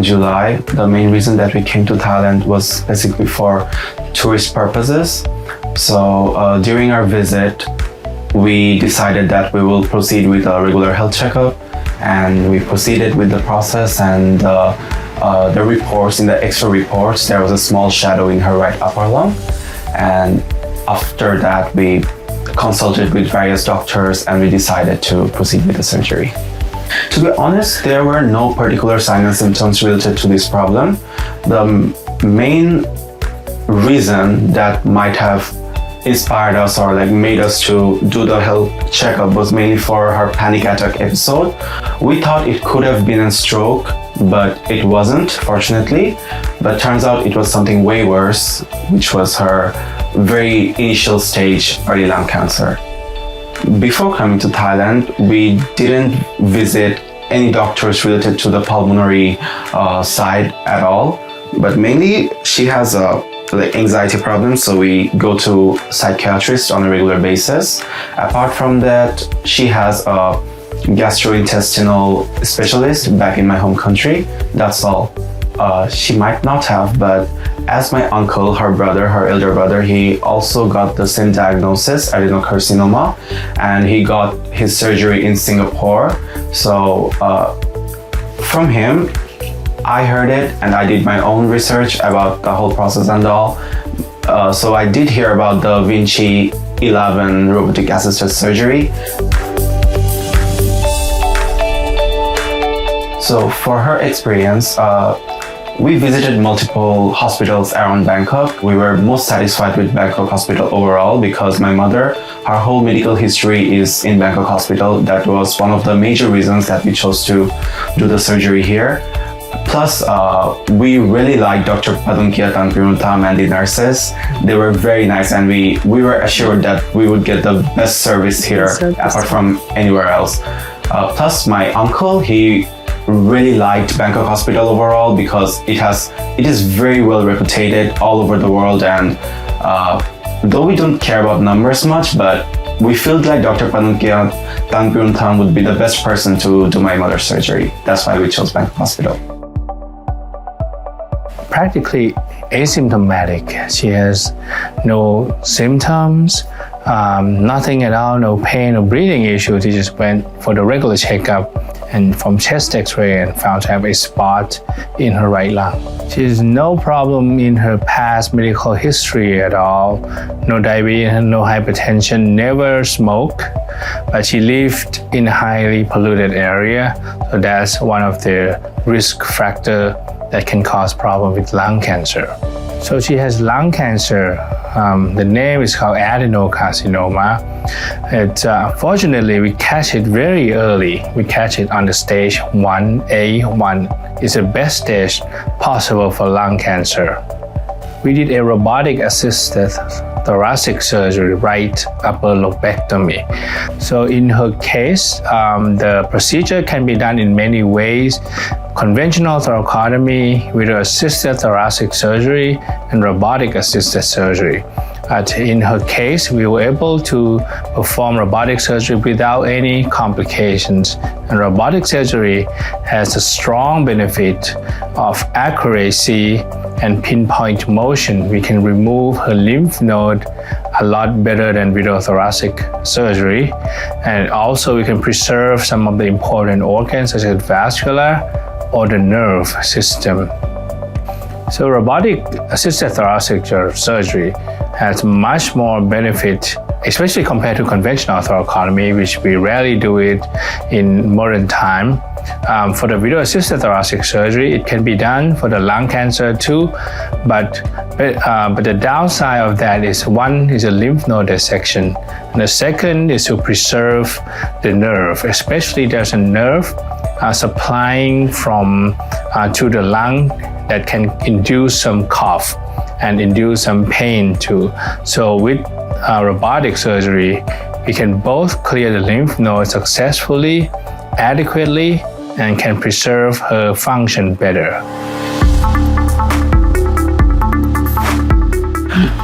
in July. The main reason that we came to Thailand was basically for tourist purposes. So during our visit, we decided that we will proceed with a regular health checkup, and we proceeded with the process. And the reports, in the X-ray reports, there was a small shadow in her right upper lung. And after that, we consulted with various doctors and we decided to proceed with the surgery. To be honest, there were no particular signs and symptoms related to this problem. The main reason that might have inspired us or made us to do the health checkup was mainly for her panic attack episode. We thought it could have been a stroke, but it wasn't, fortunately. But turns out it was something way worse, which was her very initial stage early lung cancer. Before coming to Thailand, we didn't visit any doctors related to the pulmonary side at all, but mainly she has anxiety problems, so we go to psychiatrists on a regular basis. Apart from that, she has a gastrointestinal specialist back in my home country. That's all. She might not have, but as my uncle, her elder brother, he also got the same diagnosis, adenocarcinoma, and he got his surgery in Singapore. So from him, I heard it and I did my own research about the whole process and all. So I did hear about the Vinci 11 robotic assisted surgery. So for her experience, we visited multiple hospitals around Bangkok. We were most satisfied with Bangkok Hospital overall because my mother, her whole medical history is in Bangkok Hospital. That was one of the major reasons that we chose to do the surgery here. Plus, we really liked Dr. Padunkia Tanpiruntham and the nurses. They were very nice, and we were assured that we would get the best service here apart from anywhere else. Plus, my uncle, he really liked Bangkok Hospital overall because it is very well reputed all over the world, and though we don't care about numbers much, but we felt like Dr. Padunkia Tanpiruntham would be the best person to do my mother's surgery. That's why we chose Bangkok Hospital. Practically asymptomatic. She has no symptoms, nothing at all, no pain or breathing issues. She just went for the regular checkup and from chest x-ray and found to have a spot in her right lung. She has no problem in her past medical history at all. No diabetes, no hypertension, never smoked, but she lived in a highly polluted area. So that's one of the risk factors that can cause problem with lung cancer. So she has lung cancer. The name is called adenocarcinoma. Unfortunately, we catch it very early. We catch it on the stage 1A1. It's the best stage possible for lung cancer. We did a robotic assisted thoracic surgery, right upper lobectomy. So in her case, the procedure can be done in many ways. Conventional thoracotomy with assisted thoracic surgery and robotic assisted surgery. In her case, we were able to perform robotic surgery without any complications. And robotic surgery has a strong benefit of accuracy and pinpoint motion. We can remove her lymph node a lot better than with thoracic surgery. And also we can preserve some of the important organs such as vascular or the nerve system. So robotic assisted thoracic surgery has much more benefit, especially compared to conventional thoracotomy, which we rarely do it in modern time. For the video-assisted thoracic surgery, it can be done for the lung cancer too, but the downside of that is one is a lymph node dissection, and the second is to preserve the nerve, especially there's a nerve supplying from to the lung that can induce some cough and induce some pain too. So with robotic surgery, we can both clear the lymph node successfully, adequately, and can preserve her function better.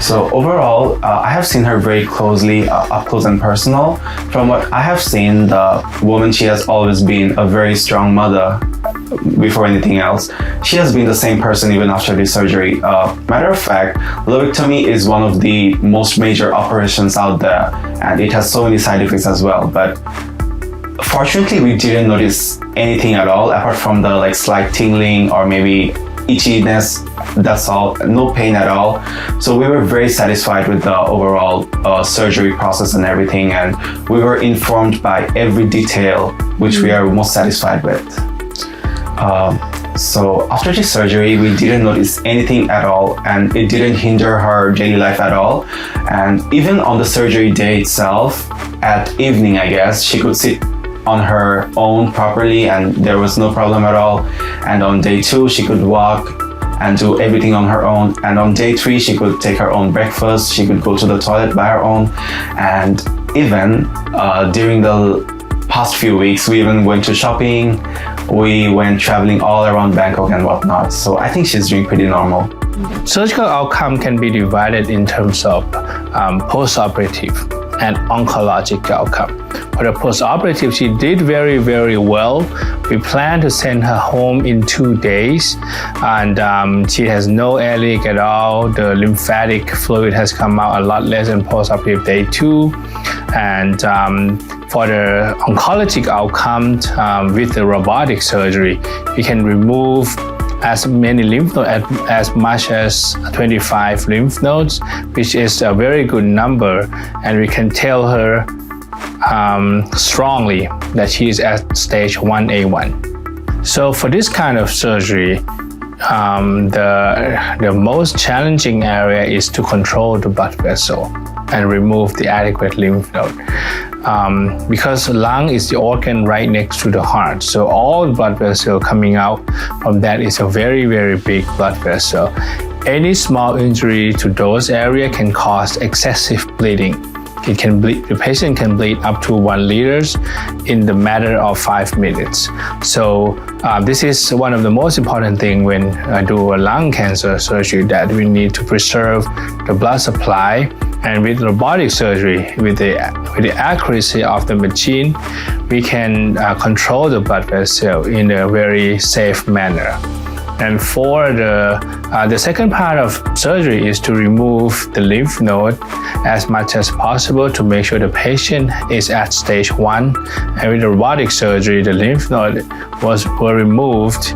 So overall, I have seen her very closely, up close and personal. From what I have seen, the woman, she has always been a very strong mother before anything else. She has been the same person even after the surgery. Matter of fact, lobectomy is one of the most major operations out there, and it has so many side effects as well. But fortunately, we didn't notice anything at all, apart from the like slight tingling or maybe itchiness. That's all, no pain at all. So we were very satisfied with the overall surgery process and everything, and we were informed by every detail, which we are most satisfied with. So after the surgery, we didn't notice anything at all, and it didn't hinder her daily life at all. And even on the surgery day itself, at evening, I guess, she could sit on her own properly, and there was no problem at all. And on day 2, she could walk and do everything on her own. And on day 3, she could take her own breakfast. She could go to the toilet by her own. And even during the past few weeks, we even went to shopping. We went traveling all around Bangkok and whatnot. So I think she's doing pretty normal. Surgical outcome can be divided in terms of post-operative and oncologic outcome. For the post-operative, she did very, very well. We plan to send her home in 2 days, and she has no air leak at all. The lymphatic fluid has come out a lot less in post-operative day 2. And for the oncologic outcome, with the robotic surgery, we can remove as many lymph nodes, as much as 25 lymph nodes, which is a very good number, and we can tell her strongly that she is at stage 1A1. So for this kind of surgery, the most challenging area is to control the blood vessel and remove the adequate lymph node. Because lung is the organ right next to the heart, so all blood vessel coming out from that is a very, very big blood vessel. Any small injury to those areas can cause excessive bleeding. It can bleed, the patient can bleed up to 1 liter in the matter of 5 minutes. So this is one of the most important things when I do a lung cancer surgery, that we need to preserve the blood supply. And with robotic surgery, with the accuracy of the machine, we can control the blood vessel in a very safe manner. And for the second part of surgery is to remove the lymph node as much as possible to make sure the patient is at stage 1. And with the robotic surgery, the lymph node were removed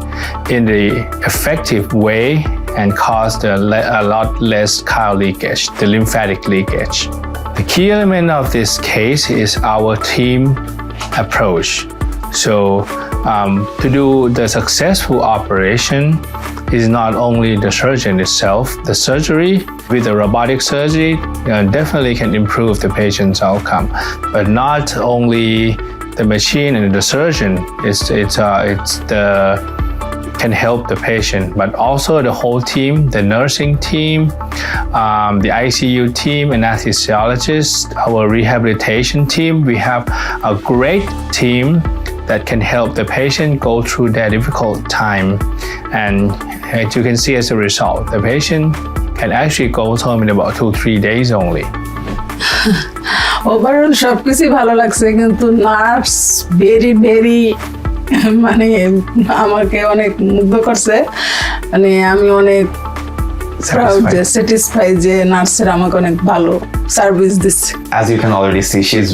in the effective way and caused a lot less chyle leakage, the lymphatic leakage. The key element of this case is our team approach. So to do the successful operation is not only the surgeon itself. The surgery with the robotic surgery definitely can improve the patient's outcome, but not only the machine and the surgeon. Can help the patient, but also the whole team, the nursing team, the ICU team, anesthesiologist, our rehabilitation team. We have a great team that can help the patient go through that difficult time. And as you can see, as a result, the patient can actually go home in about 2-3 days only. Overall, সবকিছু ভালো লাগছে, কিন্তু nurse very মানে আমাকে অনেক মুগ্ধ করছে। মানে আমি অনেক proud, satisfied যে নার্সেরা আমাকে অনেক ভালো সার্ভিস দিচ্ছে। As you can already see, she's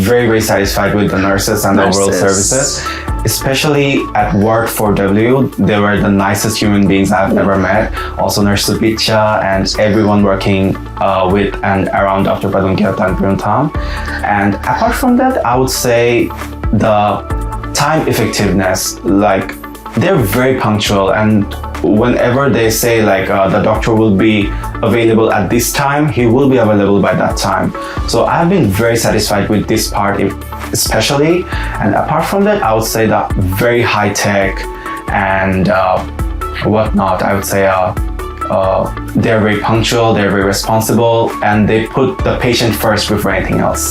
very, very satisfied with the nurses and the overall services. Especially at Ward 4W, they were the nicest human beings I've ever met. Also Nurse Supicha and everyone working with and around Dr. Padunkyat and Pruntam. And apart from that, I would say the time effectiveness, like they're very punctual, and whenever they say like the doctor will be available at this time, he will be available by that time. So I've been very satisfied with this part especially. And apart from that, I would say that very high tech and whatnot, I would say they're very punctual, they're very responsible, and they put the patient first before anything else.